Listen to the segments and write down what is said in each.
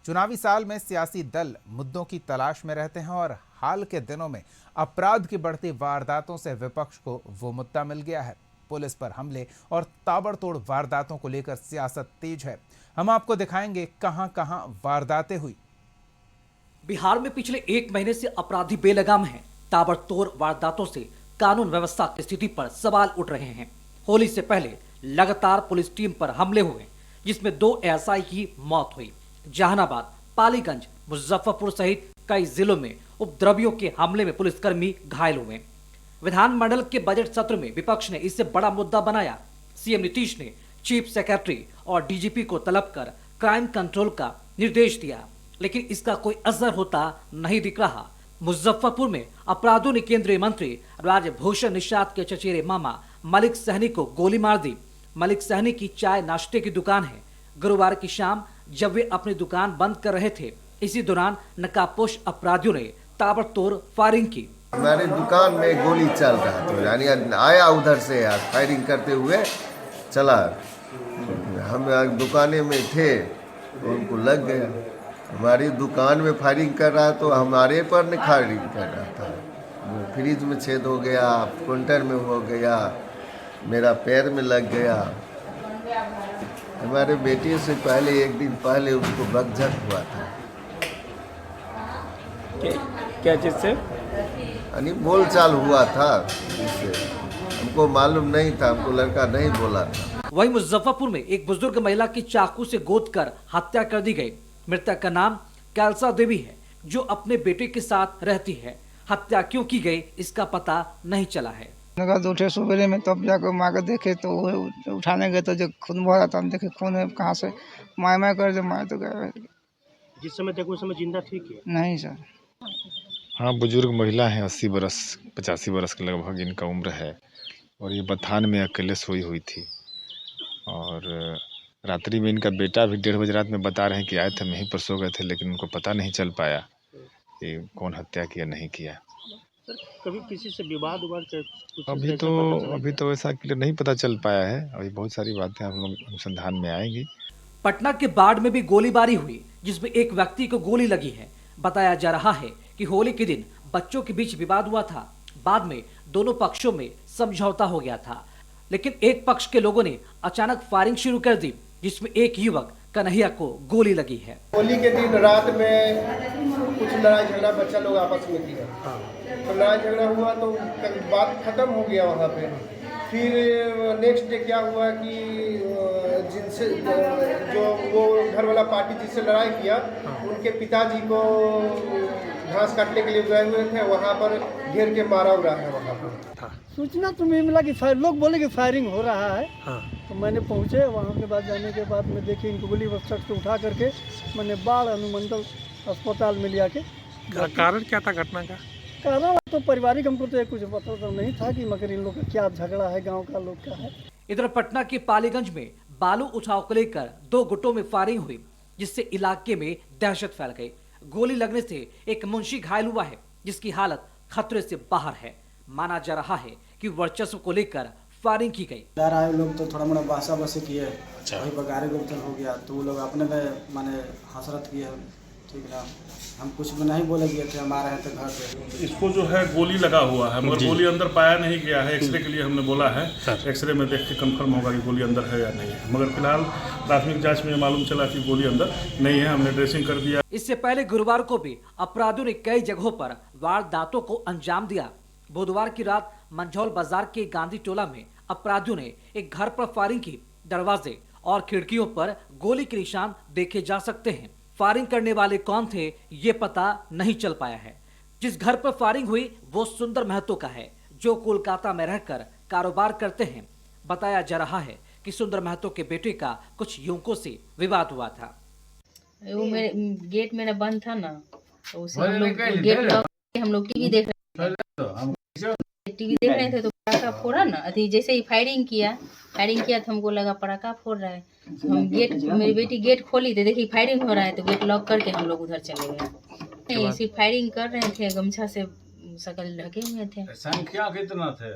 चुनावी साल में सियासी दल मुद्दों की तलाश में रहते हैं और हाल के दिनों में अपराध की बढ़ती वारदातों से विपक्ष को वो मुद्दा मिल गया है। पुलिस पर हमले और ताबड़तोड़ वारदातों को लेकर सियासत तेज है। हम आपको दिखाएंगे कहां कहां वारदातें हुई। बिहार में पिछले 1 महीने से अपराधी बेलगाम हैं। ताबड़तोड़ वारदातों से कानून व्यवस्था की स्थिति पर सवाल उठ रहे हैं। होली से पहले लगातार पुलिस टीम पर हमले हुए, जिसमें 2 एएसआई की मौत हुई। जहानाबाद, पालीगंज, मुजफ्फरपुर सहित कई जिलों में उपद्रवियों के हमले में पुलिसकर्मी घायल हुए। विधानमंडल के बजट सत्र में विपक्ष ने इससे बड़ा मुद्दा बनाया। सीएम नीतीश ने चीफ सेक्रेटरी और डीजीपी को तलब कर क्राइम कंट्रोल का निर्देश दिया, लेकिन इसका कोई असर होता नहीं दिख रहा। मुजफ्फरपुर में अपराधियों ने केंद्रीय मंत्री राजभूषण निषाद के चचेरे मामा मलिक सहनी को गोली मार दी। मलिक सहनी की चाय नाश्ते की दुकान है। गुरुवार की शाम जब वे अपनी दुकान बंद कर रहे थे, इसी दौरान नकाबपोश अपराधियों ने ताबड़तोड़ फायरिंग की। हमारे दुकान में गोली चल रहा था, यानी आया उधर से फायरिंग करते हुए चला। हम दुकाने में थे तो उनको लग गया। हमारी दुकान में फायरिंग कर रहा तो हमारे पर नहीं फायरिंग कर रहा था। फ्रिज में छेद हो गया, काउंटर में हो गया, मेरा पैर में लग गया। हमारे बेटे से पहले 1 दिन पहले उसको बगझट हुआ था। क्या चीज से? यानी बोलचाल हुआ था, इससे हमको मालूम नहीं था, हमको लड़का नहीं बोला था। वहीं मुजफ्फरपुर में एक बुजुर्ग महिला की चाकू से गोद कर हत्या कर दी गई। मृतक का नाम कैलसा देवी है, जो अपने बेटे के साथ रहती है। हत्या क्यों की गई इसका पता नहीं चला है। उठे सुबह में तब जाकर माँ को देखे तो वो उठाने गए तो जो खून बह रहा था, हम देखे खून है कहाँ से, माय कर जो माय तो गए। जिस समय देखो उस समय जिंदा ठीक है? नहीं सर। हाँ, बुजुर्ग महिला है, 80 बरस 85 बरस के लगभग इनका उम्र है और ये बथान में अकेले सोई हुई थी। और रात्रि में इनका बेटा भी 1:30 बजे रात में बता रहे हैं कि आए थे, वहीं पर सो गए थे, लेकिन उनको पता नहीं चल पाया कि कौन हत्या किया नहीं किया। सर, कभी किसी से विवाद अभी तो ऐसा क्लियर नहीं पता चल पाया है। अभी बहुत सारी बातें हम लोग अनुसंधान में आएंगी। पटना के बाढ़ में भी गोलीबारी हुई, जिसमें एक व्यक्ति को गोली लगी है। बताया जा रहा है कि होली के दिन बच्चों के बीच विवाद हुआ था। बाद में दोनों पक्षों में समझौता हो गया था, लेकिन एक पक्ष के लोगों ने अचानक फायरिंग शुरू कर दी, जिसमें एक युवक कन्हैया को गोली लगी है। होली के दिन रात में कुछ लड़ाई झगड़ा बच्चा लोग आपस में किया, तो लड़ाई झगड़ा हुआ तो बात खत्म हो गया वहाँ पे। फिर नेक्स्ट डे क्या हुआ कि जिनसे जो वो घर वाला पार्टी जिससे लड़ाई किया, उनके पिताजी को घास काटने के लिए गए हुए थे, वहाँ पर घेर के मारा उड़ा है। वहाँ पर सूचना तो मुझे मिला कि लोग बोले कि फायरिंग हो रहा है। तो मैंने पहुँचे, वहाँ के बाद जाने के बाद मैं देखी इनको गोली ट्रक से उठा करके मैंने बाढ़ अनुमंडल अस्पताल में लिया के। कारण क्या था घटना का? कारण तो पारिवारिक, हमको तो कुछ पता तो नहीं था कि मगर इन लोग का क्या झगड़ा है, गांव का लोग का है। इधर पटना के पालीगंज में बालू उठाव को लेकर 2 गुटों में फायरिंग हुई, जिससे इलाके में दहशत फैल गई। गोली लगने से एक मुंशी घायल हुआ है, जिसकी हालत खतरे से बाहर है। माना जा रहा है कि वर्चस्व को लेकर फायरिंग की गई। लोग तो थोड़ा मोड़ा बासा बसे किए, वही पर गाड़ी गुप्तन हो गया तो वो लोग अपने में माने हसरत किए, ठीक है। हम कुछ भी नहीं बोले गए थे, हम आ रहे थे घर पे। इसको जो है गोली लगा हुआ है, मगर गोली अंदर पाया नहीं गया है। एक्सरे के लिए हमने बोला है, एक्सरे में देख के कंफर्म होगा कि गोली अंदर है या नहीं है। मगर फिलहाल प्राथमिक जांच में मालूम चला कि गोली अंदर नहीं है। हमने ड्रेसिंग कर दिया। इससे पहले गुरुवार को भी अपराधियों ने कई जगहों पर वारदातों को अंजाम दिया। बुधवार की रात मंझौल बाजार के गांधी टोला में अपराधियों ने एक घर पर फायरिंग की। दरवाजे और खिड़कियों पर गोली के निशान देखे जा सकते हैं। फायरिंग करने वाले कौन थे ये पता नहीं चल पाया है। जिस घर पर फायरिंग हुई वो सुंदर महतो का है, जो कोलकाता में रहकर कारोबार करते हैं। बताया जा रहा है कि सुंदर महतो के बेटे का कुछ युवकों से विवाद हुआ था। वो मेरे गेट मेरा बंद था ना, तो उसे हम लोग गेट लॉक, हम लोग टीवी देख रहे थे तो पटाखा फोड़ा ना। अभी जैसे ही फायरिंग किया तो हमको लगा पटाखा फोड़ रहा है। हम गेट, मेरी बेटी गेट खोली तो देखी फायरिंग हो रहा है, तो गेट लॉक करके हम लोग उधर चले गए। ऐसी फायरिंग कर रहे थे, गमछा से शकल ढके हुए थे। संख्या कितना थे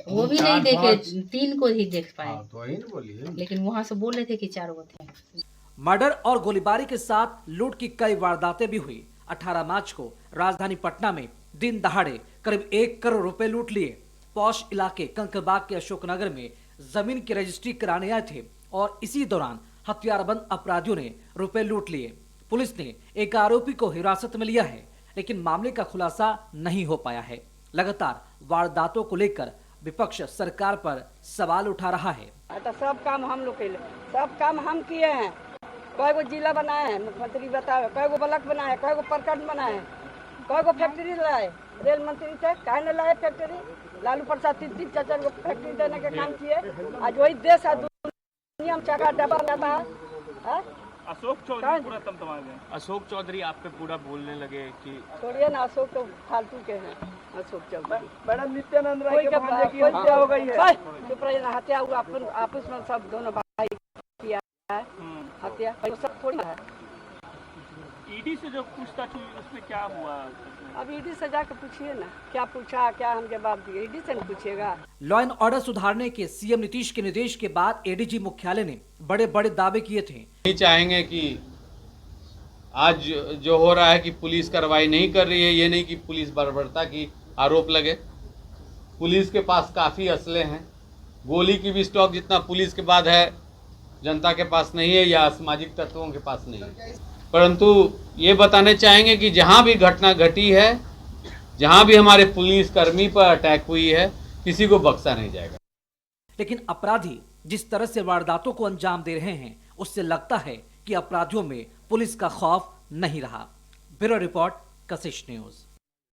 वो भी नहीं देखे, 3 को ही देख पाए। तो वही ना बोलिए। लेकिन वहाँ से बोल रहे थे कि 4 गो थे। मर्डर और गोलीबारी के साथ लूट की कई वारदातें भी हुई। 18 मार्च को राजधानी पटना में दिन दहाड़े करीब 1 करोड़ रुपए लूट लिए। पौष इलाके कंकरबाग के अशोकनगर में जमीन की रजिस्ट्री कराने आए थे और इसी दौरान हथियारबंद अपराधियों ने रुपए लूट लिए। पुलिस ने एक आरोपी को हिरासत में लिया है, लेकिन मामले का खुलासा नहीं हो पाया है। लगातार वारदातों को लेकर विपक्ष सरकार पर सवाल उठा रहा है। तो सब काम हम लोग के सब काम हम किए हैं। कई गो जिला बनाए हैं, मुख्यमंत्री बताए, कई गो ब्लॉक बनाए, कई गो प्रखंड बनाए, कई गो फैक्ट्री लाए। रेल मंत्री थे, काहे न लाए फैक्ट्री? लालू प्रसाद 3 4 गो फैक्ट्री देने के काम किए। आज वही देश है, दुनिया में चका डबा जाता है। अशोक चौधरी पूरा तमतमा गए। अशोक चौधरी आप पे पूरा बोलने लगे कि छोड़िए ना, अशोक तो फालतू के हैं। अशोक चौधरी मैडम नित्यानंद राय के भांजे की हत्या हो गई है। चुप रहिए ना, हत्या हुआ आपस में सब दोनों भाई किया है हत्या, सब थोड़ी है। ईडी से जो पूछताछ हुई उसमें क्या हुआ? अब ईडी से जाकर पूछिए ना, क्या पूछा, क्या हम जवाब दिए। ईडी से नहीं पूछेगा। लॉ एंड ऑर्डर सुधारने के सीएम नीतीश के निर्देश के बाद एडीजी मुख्यालय ने बड़े बड़े दावे किए थे। नहीं चाहेंगे कि आज जो हो रहा है कि पुलिस कार्रवाई नहीं कर रही है, ये नहीं कि पुलिस बर्बरता की आरोप लगे। पुलिस के पास काफ़ी असले हैं। गोली की भी स्टॉक जितना पुलिस के बाद है जनता के पास नहीं है या असामाजिक तत्वों के पास नहीं है। परंतु ये बताने चाहेंगे कि जहाँ भी घटना घटी है, जहाँ भी हमारे पुलिसकर्मी पर अटैक हुई है, किसी को बख्शा नहीं जाएगा। लेकिन अपराधी जिस तरह से वारदातों को अंजाम दे रहे हैं, उससे लगता है कि अपराधियों में पुलिस का खौफ नहीं रहा। ब्यूरो रिपोर्ट, कशिश न्यूज।